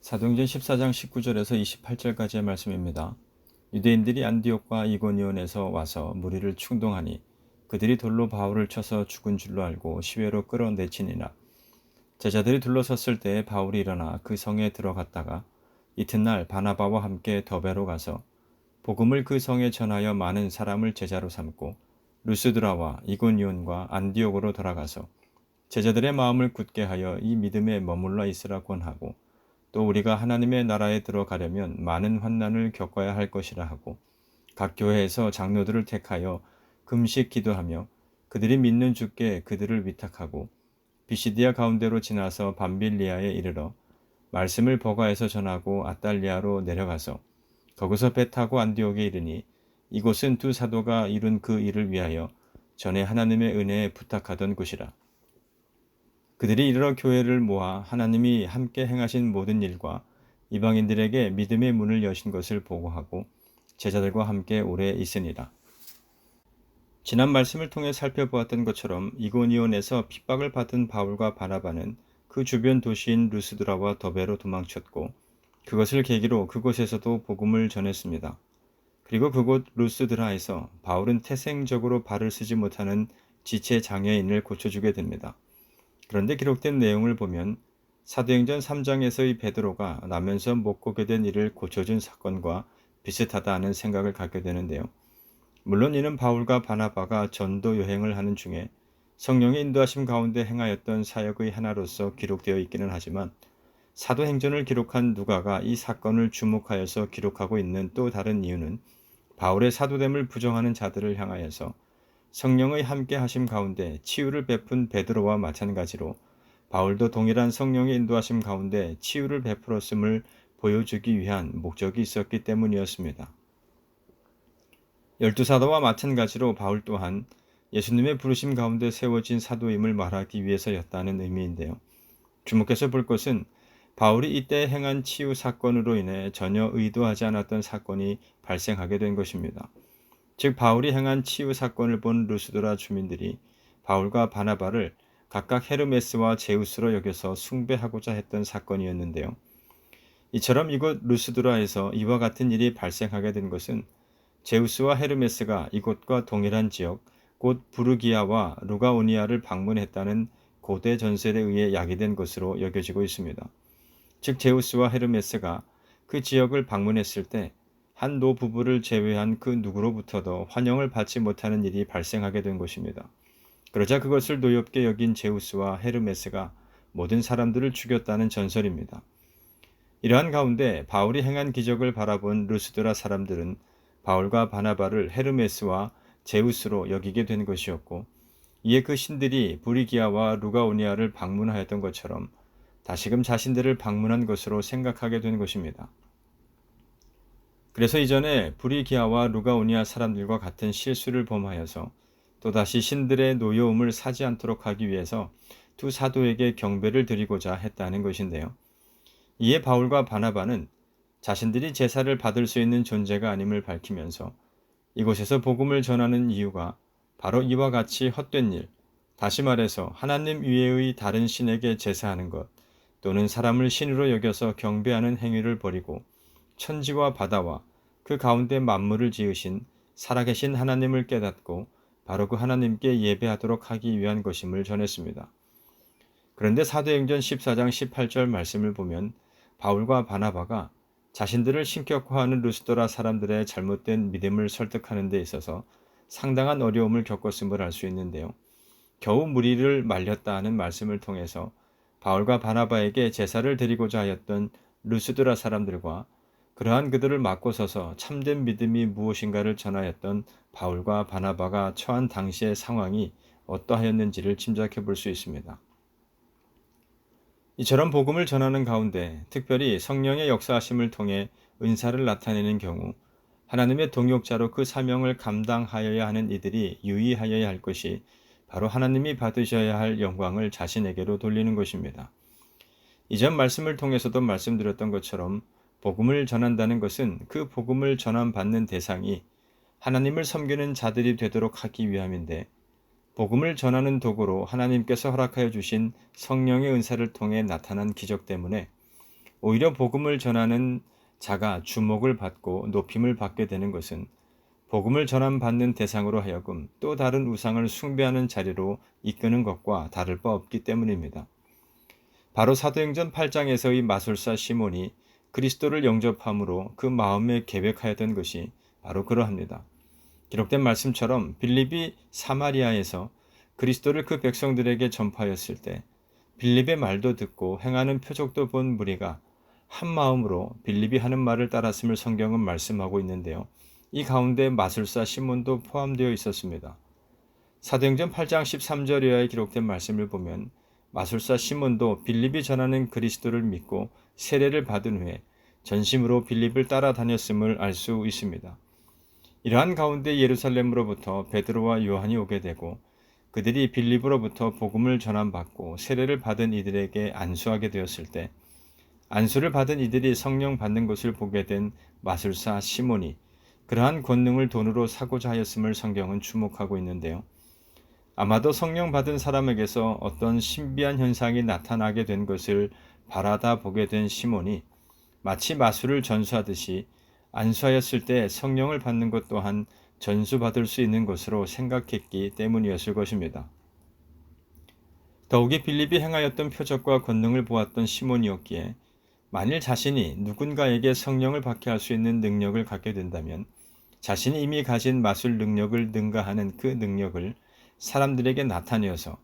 사도행전 14장 19절에서 28절까지의 말씀입니다. 유대인들이 안디옥과 이고니온에서 와서 무리를 충동하니 그들이 돌로 바울을 쳐서 죽은 줄로 알고 시외로 끌어내치니라. 제자들이 둘러섰을 때 바울이 일어나 그 성에 들어갔다가 이튿날 바나바와 함께 더베로 가서 복음을 그 성에 전하여 많은 사람을 제자로 삼고 루스드라와 이고니온과 안디옥으로 돌아가서 제자들의 마음을 굳게 하여 이 믿음에 머물러 있으라 권하고 또 우리가 하나님의 나라에 들어가려면 많은 환난을 겪어야 할 것이라 하고 각 교회에서 장로들을 택하여 금식 기도하며 그들이 믿는 주께 그들을 위탁하고 비시디아 가운데로 지나서 밤빌리아에 이르러 말씀을 버가에서 전하고 아달리아로 내려가서 거기서 배 타고 안디옥에 이르니 이곳은 두 사도가 이룬 그 일을 위하여 전에 하나님의 은혜에 부탁하던 곳이라. 그들이 이르러 교회를 모아 하나님이 함께 행하신 모든 일과 이방인들에게 믿음의 문을 여신 것을 보고하고 제자들과 함께 오래 있으니라. 지난 말씀을 통해 살펴보았던 것처럼 이고니온에서 핍박을 받은 바울과 바나바는 그 주변 도시인 루스드라와 더베로 도망쳤고 그것을 계기로 그곳에서도 복음을 전했습니다. 그리고 그곳 루스드라에서 바울은 태생적으로 발을 쓰지 못하는 지체 장애인을 고쳐주게 됩니다. 그런데 기록된 내용을 보면 사도행전 3장에서의 베드로가 나면서 못 걷게 된 이를 고쳐준 사건과 비슷하다 하는 생각을 갖게 되는데요. 물론 이는 바울과 바나바가 전도 여행을 하는 중에 성령의 인도하심 가운데 행하였던 사역의 하나로서 기록되어 있기는 하지만 사도행전을 기록한 누가가 이 사건을 주목하여서 기록하고 있는 또 다른 이유는 바울의 사도됨을 부정하는 자들을 향하여서 성령의 함께 하심 가운데 치유를 베푼 베드로와 마찬가지로 바울도 동일한 성령의 인도하심 가운데 치유를 베풀었음을 보여주기 위한 목적이 있었기 때문이었습니다. 12사도와 마찬가지로 바울 또한 예수님의 부르심 가운데 세워진 사도임을 말하기 위해서였다는 의미인데요. 주목해서 볼 것은 바울이 이때 행한 치유 사건으로 인해 전혀 의도하지 않았던 사건이 발생하게 된 것입니다. 즉 바울이 행한 치유 사건을 본 루스드라 주민들이 바울과 바나바를 각각 헤르메스와 제우스로 여겨서 숭배하고자 했던 사건이었는데요. 이처럼 이곳 루스드라에서 이와 같은 일이 발생하게 된 것은 제우스와 헤르메스가 이곳과 동일한 지역, 곧 부르기아와 루가오니아를 방문했다는 고대 전설에 의해 야기된 것으로 여겨지고 있습니다. 즉 제우스와 헤르메스가 그 지역을 방문했을 때 한 노부부를 제외한 그 누구로부터도 환영을 받지 못하는 일이 발생하게 된 것입니다. 그러자 그것을 노엽게 여긴 제우스와 헤르메스가 모든 사람들을 죽였다는 전설입니다. 이러한 가운데 바울이 행한 기적을 바라본 루스드라 사람들은 바울과 바나바를 헤르메스와 제우스로 여기게 된 것이었고 이에 그 신들이 브리기아와 루가오니아를 방문하였던 것처럼 다시금 자신들을 방문한 것으로 생각하게 된 것입니다. 그래서 이전에 브리기아와 루가오니아 사람들과 같은 실수를 범하여서 또다시 신들의 노여움을 사지 않도록 하기 위해서 두 사도에게 경배를 드리고자 했다는 것인데요. 이에 바울과 바나바는 자신들이 제사를 받을 수 있는 존재가 아님을 밝히면서 이곳에서 복음을 전하는 이유가 바로 이와 같이 헛된 일, 다시 말해서 하나님 위에의 다른 신에게 제사하는 것 또는 사람을 신으로 여겨서 경배하는 행위를 버리고 천지와 바다와 그 가운데 만물을 지으신 살아계신 하나님을 깨닫고 바로 그 하나님께 예배하도록 하기 위한 것임을 전했습니다. 그런데 사도행전 14장 18절 말씀을 보면 바울과 바나바가 자신들을 신격화하는 루스드라 사람들의 잘못된 믿음을 설득하는 데 있어서 상당한 어려움을 겪었음을 알 수 있는데요. 겨우 무리를 말렸다 하는 말씀을 통해서 바울과 바나바에게 제사를 드리고자 하였던 루스드라 사람들과 그러한 그들을 맞고 서서 참된 믿음이 무엇인가를 전하였던 바울과 바나바가 처한 당시의 상황이 어떠하였는지를 짐작해 볼 수 있습니다. 이처럼 복음을 전하는 가운데 특별히 성령의 역사하심을 통해 은사를 나타내는 경우 하나님의 동역자로 그 사명을 감당하여야 하는 이들이 유의하여야 할 것이 바로 하나님이 받으셔야 할 영광을 자신에게로 돌리는 것입니다. 이전 말씀을 통해서도 말씀드렸던 것처럼 복음을 전한다는 것은 그 복음을 전함받는 대상이 하나님을 섬기는 자들이 되도록 하기 위함인데 복음을 전하는 도구로 하나님께서 허락하여 주신 성령의 은사를 통해 나타난 기적 때문에 오히려 복음을 전하는 자가 주목을 받고 높임을 받게 되는 것은 복음을 전함받는 대상으로 하여금 또 다른 우상을 숭배하는 자리로 이끄는 것과 다를 바 없기 때문입니다. 바로 사도행전 8장에서의 마술사 시몬이 그리스도를 영접함으로 그 마음에 계획하였던 것이 바로 그러합니다. 기록된 말씀처럼 빌립이 사마리아에서 그리스도를 그 백성들에게 전파하였을 때 빌립의 말도 듣고 행하는 표적도 본 무리가 한 마음으로 빌립이 하는 말을 따랐음을 성경은 말씀하고 있는데요. 이 가운데 마술사 시몬도 포함되어 있었습니다. 사도행전 8장 13절 이하에 기록된 말씀을 보면 마술사 시몬도 빌립이 전하는 그리스도를 믿고 세례를 받은 후에 전심으로 빌립을 따라다녔음을 알 수 있습니다. 이러한 가운데 예루살렘으로부터 베드로와 요한이 오게 되고 그들이 빌립으로부터 복음을 전함받고 세례를 받은 이들에게 안수하게 되었을 때 안수를 받은 이들이 성령 받는 것을 보게 된 마술사 시몬이 그러한 권능을 돈으로 사고자 하였음을 성경은 주목하고 있는데요. 아마도 성령 받은 사람에게서 어떤 신비한 현상이 나타나게 된 것을 바라다 보게 된 시몬이 마치 마술을 전수하듯이 안수하였을 때 성령을 받는 것 또한 전수받을 수 있는 것으로 생각했기 때문이었을 것입니다. 더욱이 빌립이 행하였던 표적과 권능을 보았던 시몬이었기에 만일 자신이 누군가에게 성령을 받게 할 수 있는 능력을 갖게 된다면 자신이 이미 가진 마술 능력을 능가하는 그 능력을 사람들에게 나타내어서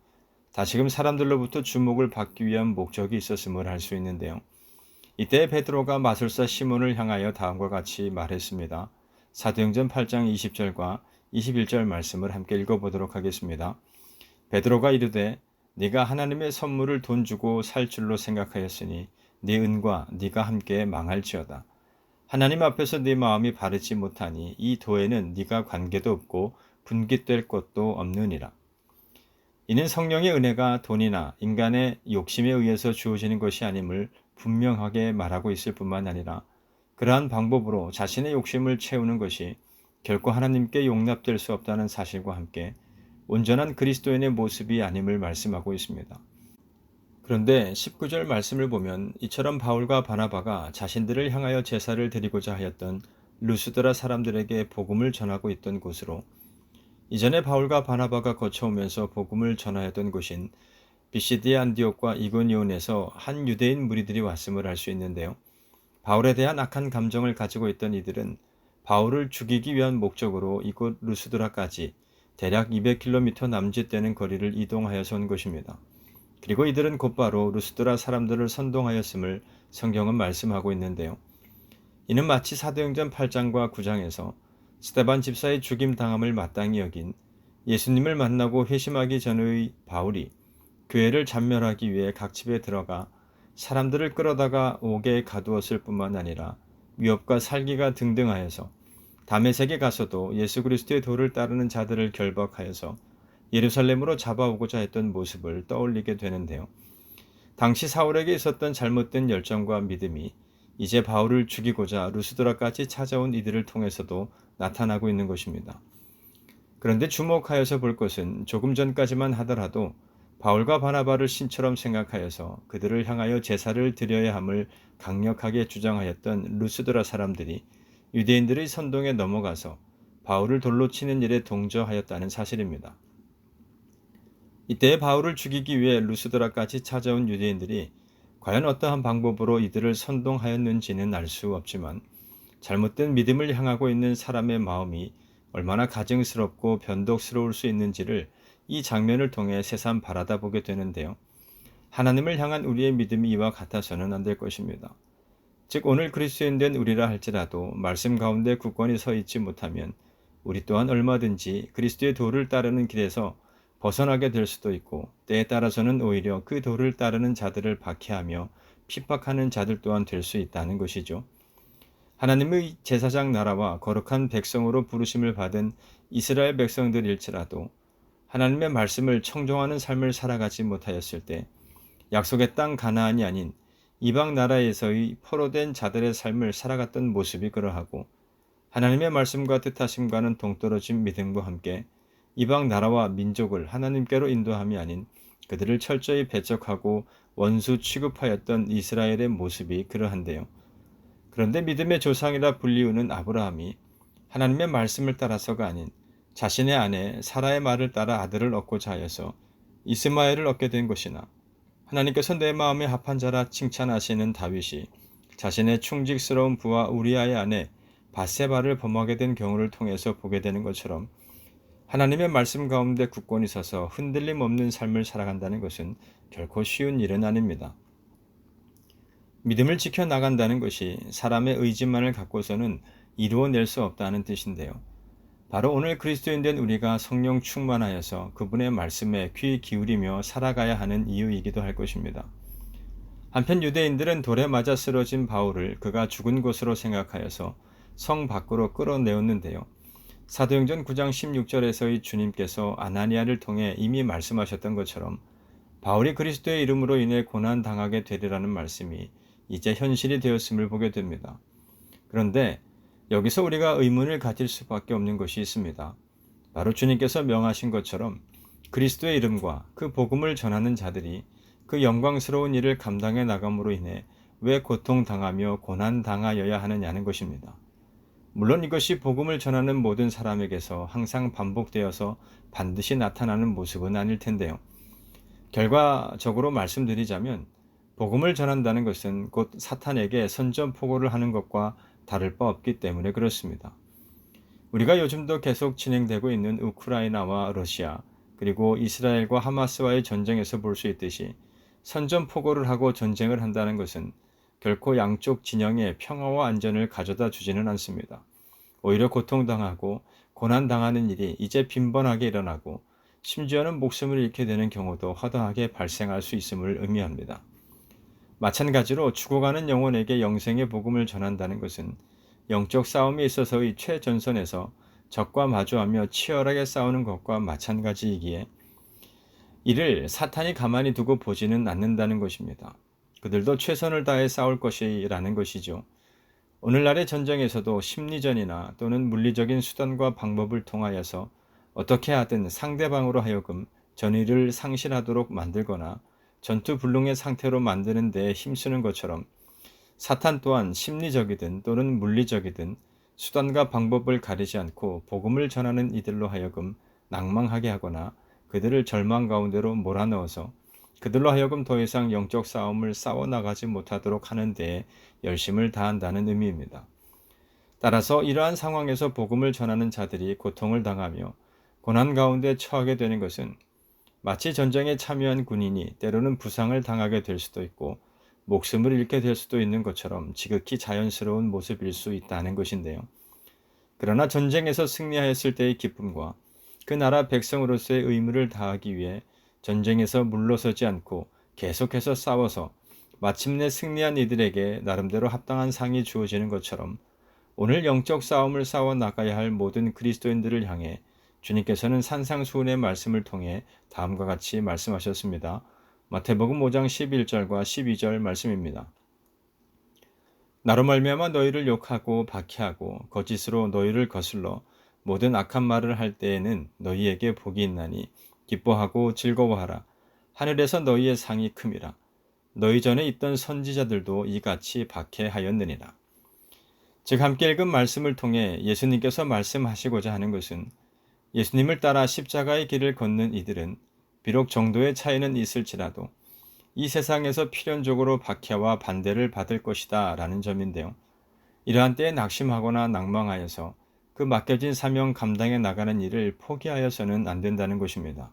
다시금 사람들로부터 주목을 받기 위한 목적이 있었음을 알 수 있는데요. 이때 베드로가 마술사 시몬을 향하여 다음과 같이 말했습니다. 사도행전 8장 20절과 21절 말씀을 함께 읽어보도록 하겠습니다. 베드로가 이르되 네가 하나님의 선물을 돈 주고 살 줄로 생각하였으니 네 은과 네가 함께 망할지어다. 하나님 앞에서 네 마음이 바르지 못하니 이 도에는 네가 관계도 없고 분깃될 것도 없느니라. 이는 성령의 은혜가 돈이나 인간의 욕심에 의해서 주어지는 것이 아님을 분명하게 말하고 있을 뿐만 아니라 그러한 방법으로 자신의 욕심을 채우는 것이 결코 하나님께 용납될 수 없다는 사실과 함께 온전한 그리스도인의 모습이 아님을 말씀하고 있습니다. 그런데 19절 말씀을 보면 이처럼 바울과 바나바가 자신들을 향하여 제사를 드리고자 하였던 루스드라 사람들에게 복음을 전하고 있던 곳으로 이전에 바울과 바나바가 거쳐오면서 복음을 전하였던 곳인 비시디아 안디옥과 이고니온에서 한 유대인 무리들이 왔음을 알 수 있는데요. 바울에 대한 악한 감정을 가지고 있던 이들은 바울을 죽이기 위한 목적으로 이곳 루스드라까지 대략 200km 남짓되는 거리를 이동하여서 온 것입니다. 그리고 이들은 곧바로 루스드라 사람들을 선동하였음을 성경은 말씀하고 있는데요. 이는 마치 사도행전 8장과 9장에서 스데반 집사의 죽임 당함을 마땅히 여긴 예수님을 만나고 회심하기 전의 바울이 교회를 잔멸하기 위해 각 집에 들어가 사람들을 끌어다가 옥에 가두었을 뿐만 아니라 위협과 살기가 등등하여서 다메섹에 가서도 예수 그리스도의 도를 따르는 자들을 결박하여서 예루살렘으로 잡아오고자 했던 모습을 떠올리게 되는데요. 당시 사울에게 있었던 잘못된 열정과 믿음이 이제 바울을 죽이고자 루스드라까지 찾아온 이들을 통해서도 나타나고 있는 것입니다. 그런데 주목하여서 볼 것은 조금 전까지만 하더라도 바울과 바나바를 신처럼 생각하여서 그들을 향하여 제사를 드려야 함을 강력하게 주장하였던 루스드라 사람들이 유대인들의 선동에 넘어가서 바울을 돌로 치는 일에 동조하였다는 사실입니다. 이때 바울을 죽이기 위해 루스드라까지 찾아온 유대인들이 과연 어떠한 방법으로 이들을 선동하였는지는 알 수 없지만 잘못된 믿음을 향하고 있는 사람의 마음이 얼마나 가증스럽고 변덕스러울 수 있는지를 이 장면을 통해 새삼 바라다 보게 되는데요. 하나님을 향한 우리의 믿음이 이와 같아서는 안 될 것입니다. 즉 오늘 그리스도인 된 우리라 할지라도 말씀 가운데 굳건히 서 있지 못하면 우리 또한 얼마든지 그리스도의 도를 따르는 길에서 벗어나게 될 수도 있고 때에 따라서는 오히려 그 도를 따르는 자들을 박해하며 핍박하는 자들 또한 될 수 있다는 것이죠. 하나님의 제사장 나라와 거룩한 백성으로 부르심을 받은 이스라엘 백성들일지라도 하나님의 말씀을 청종하는 삶을 살아가지 못하였을 때 약속의 땅 가나안이 아닌 이방 나라에서의 포로된 자들의 삶을 살아갔던 모습이 그러하고 하나님의 말씀과 뜻하심과는 동떨어진 믿음과 함께 이방 나라와 민족을 하나님께로 인도함이 아닌 그들을 철저히 배척하고 원수 취급하였던 이스라엘의 모습이 그러한데요. 그런데 믿음의 조상이라 불리우는 아브라함이 하나님의 말씀을 따라서가 아닌 자신의 아내 사라의 말을 따라 아들을 얻고자 하여서 이스마엘을 얻게 된 것이나, 하나님께서 내 마음에 합한 자라 칭찬하시는 다윗이 자신의 충직스러운 부하 우리아의 아내 바세바를 범하게 된 경우를 통해서 보게 되는 것처럼, 하나님의 말씀 가운데 굳건히 서서 흔들림 없는 삶을 살아간다는 것은 결코 쉬운 일은 아닙니다. 믿음을 지켜나간다는 것이 사람의 의지만을 갖고서는 이루어낼 수 없다는 뜻인데요. 바로 오늘 그리스도인 된 우리가 성령 충만하여서 그분의 말씀에 귀 기울이며 살아가야 하는 이유이기도 할 것입니다. 한편 유대인들은 돌에 맞아 쓰러진 바울을 그가 죽은 것으로 생각하여서 성 밖으로 끌어내었는데요. 사도행전 9장 16절에서의 주님께서 아나니아를 통해 이미 말씀하셨던 것처럼 바울이 그리스도의 이름으로 인해 고난당하게 되리라는 말씀이 이제 현실이 되었음을 보게 됩니다. 그런데 여기서 우리가 의문을 가질 수밖에 없는 것이 있습니다. 바로 주님께서 명하신 것처럼 그리스도의 이름과 그 복음을 전하는 자들이 그 영광스러운 일을 감당해 나감으로 인해 왜 고통당하며 고난당하여야 하느냐는 것입니다. 물론 이것이 복음을 전하는 모든 사람에게서 항상 반복되어서 반드시 나타나는 모습은 아닐 텐데요. 결과적으로 말씀드리자면 복음을 전한다는 것은 곧 사탄에게 선전포고를 하는 것과 다를 바 없기 때문에 그렇습니다. 우리가 요즘도 계속 진행되고 있는 우크라이나와 러시아, 그리고 이스라엘과 하마스와의 전쟁에서 볼 수 있듯이 선전포고를 하고 전쟁을 한다는 것은 결코 양쪽 진영의 평화와 안전을 가져다 주지는 않습니다. 오히려 고통당하고 고난당하는 일이 이제 빈번하게 일어나고 심지어는 목숨을 잃게 되는 경우도 허다하게 발생할 수 있음을 의미합니다. 마찬가지로 죽어가는 영혼에게 영생의 복음을 전한다는 것은 영적 싸움에 있어서의 최전선에서 적과 마주하며 치열하게 싸우는 것과 마찬가지이기에 이를 사탄이 가만히 두고 보지는 않는다는 것입니다. 그들도 최선을 다해 싸울 것이라는 것이죠. 오늘날의 전쟁에서도 심리전이나 또는 물리적인 수단과 방법을 통하여서 어떻게 하든 상대방으로 하여금 전의를 상실하도록 만들거나 전투불능의 상태로 만드는 데에 힘쓰는 것처럼, 사탄 또한 심리적이든 또는 물리적이든 수단과 방법을 가리지 않고 복음을 전하는 이들로 하여금 낭망하게 하거나 그들을 절망 가운데로 몰아넣어서 그들로 하여금 더 이상 영적 싸움을 싸워나가지 못하도록 하는 데에 열심을 다한다는 의미입니다. 따라서 이러한 상황에서 복음을 전하는 자들이 고통을 당하며 고난 가운데 처하게 되는 것은 마치 전쟁에 참여한 군인이 때로는 부상을 당하게 될 수도 있고 목숨을 잃게 될 수도 있는 것처럼 지극히 자연스러운 모습일 수 있다는 것인데요. 그러나 전쟁에서 승리하였을 때의 기쁨과 그 나라 백성으로서의 의무를 다하기 위해 전쟁에서 물러서지 않고 계속해서 싸워서 마침내 승리한 이들에게 나름대로 합당한 상이 주어지는 것처럼, 오늘 영적 싸움을 싸워 나가야 할 모든 그리스도인들을 향해 주님께서는 산상수훈의 말씀을 통해 다음과 같이 말씀하셨습니다. 마태복음 5장 11절과 12절 말씀입니다. 나로 말미암아 너희를 욕하고 박해하고 거짓으로 너희를 거슬러 모든 악한 말을 할 때에는 너희에게 복이 있나니 기뻐하고 즐거워하라. 하늘에서 너희의 상이 큼이라. 너희 전에 있던 선지자들도 이같이 박해하였느니라. 즉 함께 읽은 말씀을 통해 예수님께서 말씀하시고자 하는 것은, 예수님을 따라 십자가의 길을 걷는 이들은 비록 정도의 차이는 있을지라도 이 세상에서 필연적으로 박해와 반대를 받을 것이다 라는 점인데요. 이러한 때에 낙심하거나 낭망하여서 그 맡겨진 사명 감당해 나가는 일을 포기하여서는 안 된다는 것입니다.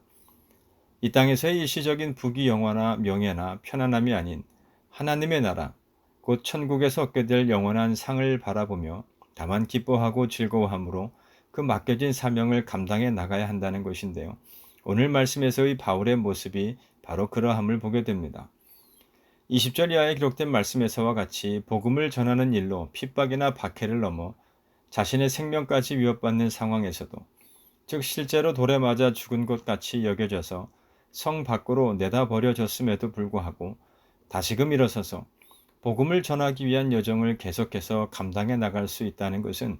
이 땅에서의 일시적인 부귀 영화나 명예나 편안함이 아닌 하나님의 나라, 곧 천국에서 얻게 될 영원한 상을 바라보며 다만 기뻐하고 즐거워함으로 그 맡겨진 사명을 감당해 나가야 한다는 것인데요. 오늘 말씀에서의 바울의 모습이 바로 그러함을 보게 됩니다. 20절 이하에 기록된 말씀에서와 같이 복음을 전하는 일로 핍박이나 박해를 넘어 자신의 생명까지 위협받는 상황에서도, 즉 실제로 돌에 맞아 죽은 것 같이 여겨져서 성 밖으로 내다버려졌음에도 불구하고 다시금 일어서서 복음을 전하기 위한 여정을 계속해서 감당해 나갈 수 있다는 것은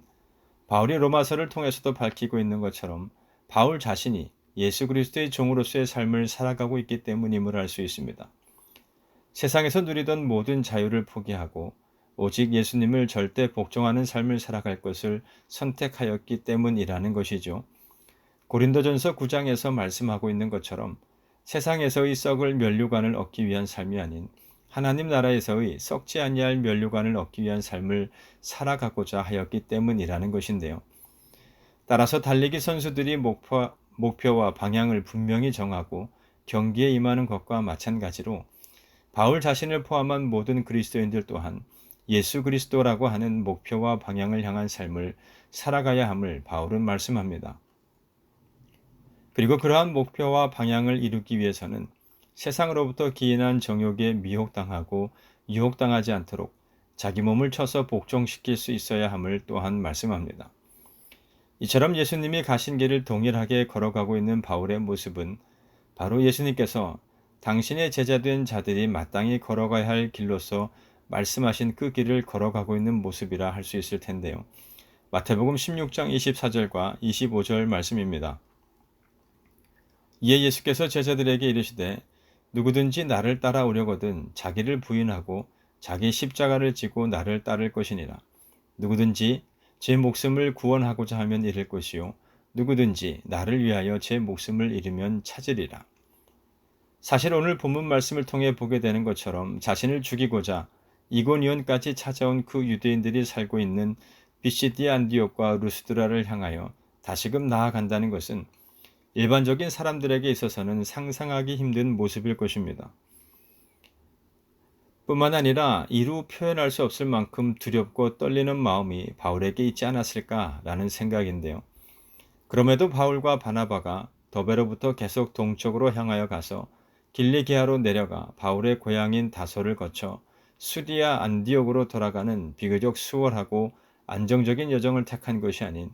바울이 로마서를 통해서도 밝히고 있는 것처럼 바울 자신이 예수 그리스도의 종으로서의 삶을 살아가고 있기 때문임을 알 수 있습니다. 세상에서 누리던 모든 자유를 포기하고 오직 예수님을 절대 복종하는 삶을 살아갈 것을 선택하였기 때문이라는 것이죠. 고린도전서 9장에서 말씀하고 있는 것처럼 세상에서의 썩을 면류관을 얻기 위한 삶이 아닌 하나님 나라에서의 썩지 아니할 면류관을 얻기 위한 삶을 살아가고자 하였기 때문이라는 것인데요. 따라서 달리기 선수들이 목표와 방향을 분명히 정하고 경기에 임하는 것과 마찬가지로 바울 자신을 포함한 모든 그리스도인들 또한 예수 그리스도라고 하는 목표와 방향을 향한 삶을 살아가야 함을 바울은 말씀합니다. 그리고 그러한 목표와 방향을 이루기 위해서는 세상으로부터 기인한 정욕에 미혹당하고 유혹당하지 않도록 자기 몸을 쳐서 복종시킬 수 있어야 함을 또한 말씀합니다. 이처럼 예수님이 가신 길을 동일하게 걸어가고 있는 바울의 모습은 바로 예수님께서 당신의 제자된 자들이 마땅히 걸어가야 할 길로서 말씀하신 그 길을 걸어가고 있는 모습이라 할 수 있을 텐데요. 마태복음 16장 24절과 25절 말씀입니다. 이에 예수께서 제자들에게 이르시되 누구든지 나를 따라오려거든 자기를 부인하고 자기 십자가를 지고 나를 따를 것이니라. 누구든지 제 목숨을 구원하고자 하면 잃을 것이요 누구든지 나를 위하여 제 목숨을 잃으면 찾으리라. 사실 오늘 본문 말씀을 통해 보게 되는 것처럼 자신을 죽이고자 이고니온까지 찾아온 그 유대인들이 살고 있는 비시디 안디옥과 루스드라를 향하여 다시금 나아간다는 것은 일반적인 사람들에게 있어서는 상상하기 힘든 모습일 것입니다. 뿐만 아니라 이루 표현할 수 없을 만큼 두렵고 떨리는 마음이 바울에게 있지 않았을까라는 생각인데요. 그럼에도 바울과 바나바가 더베로부터 계속 동쪽으로 향하여 가서 길리기아로 내려가 바울의 고향인 다소를 거쳐 수디아 안디옥으로 돌아가는 비교적 수월하고 안정적인 여정을 택한 것이 아닌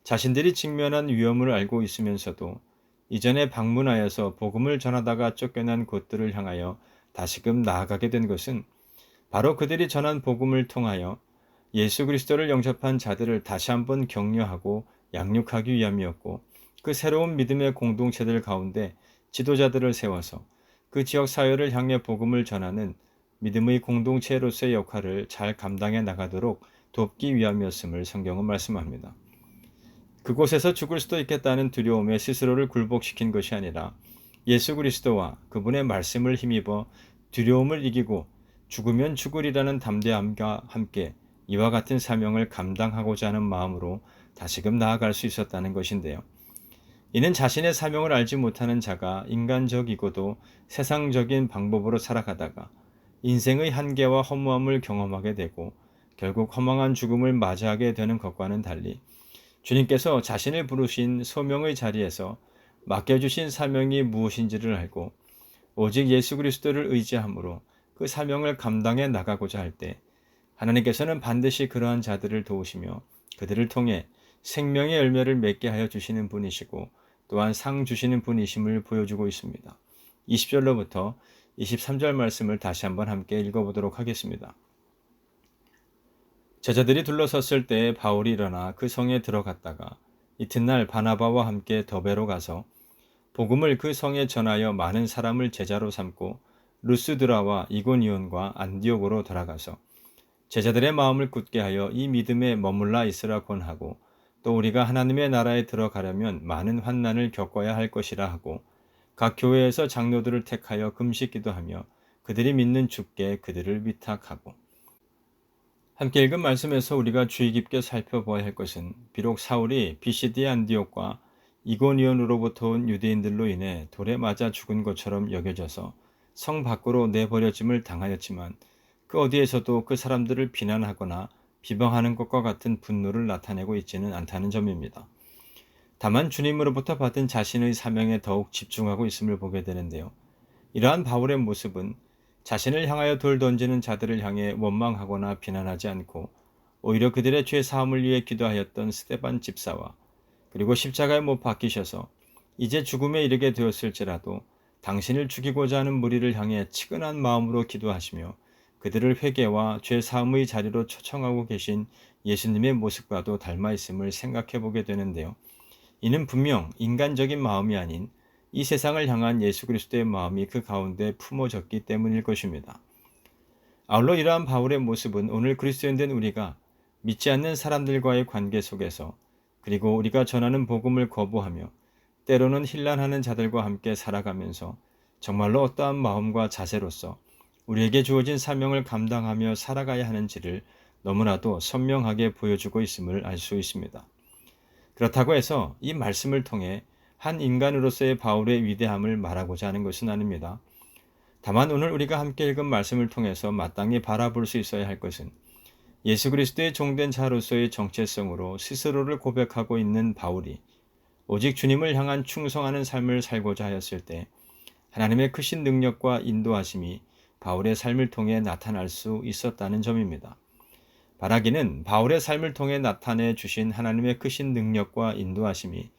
자신들이 직면한 위험을 알고 있으면서도 이전에 방문하여서 복음을 전하다가 쫓겨난 곳들을 향하여 다시금 나아가게 된 것은 바로 그들이 전한 복음을 통하여 예수 그리스도를 영접한 자들을 다시 한번 격려하고 양육하기 위함이었고 그 새로운 믿음의 공동체들 가운데 지도자들을 세워서 그 지역 사회를 향해 복음을 전하는 믿음의 공동체로서의 역할을 잘 감당해 나가도록 돕기 위함이었음을 성경은 말씀합니다. 그곳에서 죽을 수도 있겠다는 두려움에 스스로를 굴복시킨 것이 아니라 예수 그리스도와 그분의 말씀을 힘입어 두려움을 이기고 죽으면 죽으리라는 담대함과 함께 이와 같은 사명을 감당하고자 하는 마음으로 다시금 나아갈 수 있었다는 것인데요. 이는 자신의 사명을 알지 못하는 자가 인간적이고도 세상적인 방법으로 살아가다가 인생의 한계와 허무함을 경험하게 되고 결국 허망한 죽음을 맞이하게 되는 것과는 달리 주님께서 자신을 부르신 소명의 자리에서 맡겨주신 사명이 무엇인지를 알고 오직 예수 그리스도를 의지함으로 그 사명을 감당해 나가고자 할 때 하나님께서는 반드시 그러한 자들을 도우시며 그들을 통해 생명의 열매를 맺게 하여 주시는 분이시고 또한 상 주시는 분이심을 보여주고 있습니다. 20절로부터 23절 말씀을 다시 한번 함께 읽어보도록 하겠습니다. 제자들이 둘러섰을 때 바울이 일어나 그 성에 들어갔다가 이튿날 바나바와 함께 더베로 가서 복음을 그 성에 전하여 많은 사람을 제자로 삼고 루스드라와 이고니온과 안디옥으로 돌아가서 제자들의 마음을 굳게 하여 이 믿음에 머물러 있으라 권하고 또 우리가 하나님의 나라에 들어가려면 많은 환난을 겪어야 할 것이라 하고 각 교회에서 장로들을 택하여 금식 기도하며 그들이 믿는 주께 그들을 위탁하고. 함께 읽은 말씀에서 우리가 주의 깊게 살펴보아야 할 것은 비록 사울이 비시디 안디옥과 이고니온으로부터 온 유대인들로 인해 돌에 맞아 죽은 것처럼 여겨져서 성 밖으로 내버려짐을 당하였지만 그 어디에서도 그 사람들을 비난하거나 비방하는 것과 같은 분노를 나타내고 있지는 않다는 점입니다. 다만 주님으로부터 받은 자신의 사명에 더욱 집중하고 있음을 보게 되는데요. 이러한 바울의 모습은 자신을 향하여 돌 던지는 자들을 향해 원망하거나 비난하지 않고 오히려 그들의 죄 사함을 위해 기도하였던 스데반 집사와 그리고 십자가에 못 박히셔서 이제 죽음에 이르게 되었을지라도 당신을 죽이고자 하는 무리를 향해 치근한 마음으로 기도하시며 그들을 회개와 죄 사함의 자리로 초청하고 계신 예수님의 모습과도 닮아 있음을 생각해 보게 되는데요. 이는 분명 인간적인 마음이 아닌 이 세상을 향한 예수 그리스도의 마음이 그 가운데 품어졌기 때문일 것입니다. 아울러 이러한 바울의 모습은 오늘 그리스도인된 우리가 믿지 않는 사람들과의 관계 속에서, 그리고 우리가 전하는 복음을 거부하며 때로는 혼란하는 자들과 함께 살아가면서 정말로 어떠한 마음과 자세로서 우리에게 주어진 사명을 감당하며 살아가야 하는지를 너무나도 선명하게 보여주고 있음을 알 수 있습니다. 그렇다고 해서 이 말씀을 통해 한 인간으로서의 바울의 위대함을 말하고자 하는 것은 아닙니다. 다만 오늘 우리가 함께 읽은 말씀을 통해서 마땅히 바라볼 수 있어야 할 것은 예수 그리스도의 종된 자로서의 정체성으로 스스로를 고백하고 있는 바울이 오직 주님을 향한 충성하는 삶을 살고자 하였을 때 하나님의 크신 능력과 인도하심이 바울의 삶을 통해 나타날 수 있었다는 점입니다. 바라기는 바울의 삶을 통해 나타내 주신 하나님의 크신 능력과 인도하심이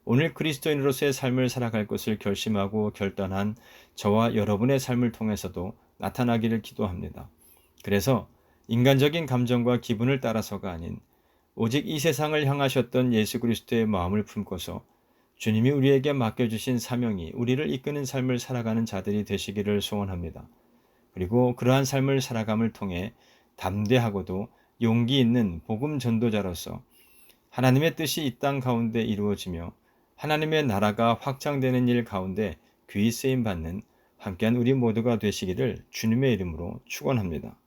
오늘 그리스도인으로서의 삶을 살아갈 것을 결심하고 결단한 저와 여러분의 삶을 통해서도 나타나기를 기도합니다. 그래서 인간적인 감정과 기분을 따라서가 아닌 오직 이 세상을 향하셨던 예수 그리스도의 마음을 품고서 주님이 우리에게 맡겨주신 사명이 우리를 이끄는 삶을 살아가는 자들이 되시기를 소원합니다. 그리고 그러한 삶을 살아감을 통해 담대하고도 용기 있는 복음 전도자로서 하나님의 뜻이 이 땅 가운데 이루어지며 하나님의 나라가 확장되는 일 가운데 귀히 쓰임 받는 함께한 우리 모두가 되시기를 주님의 이름으로 축원합니다.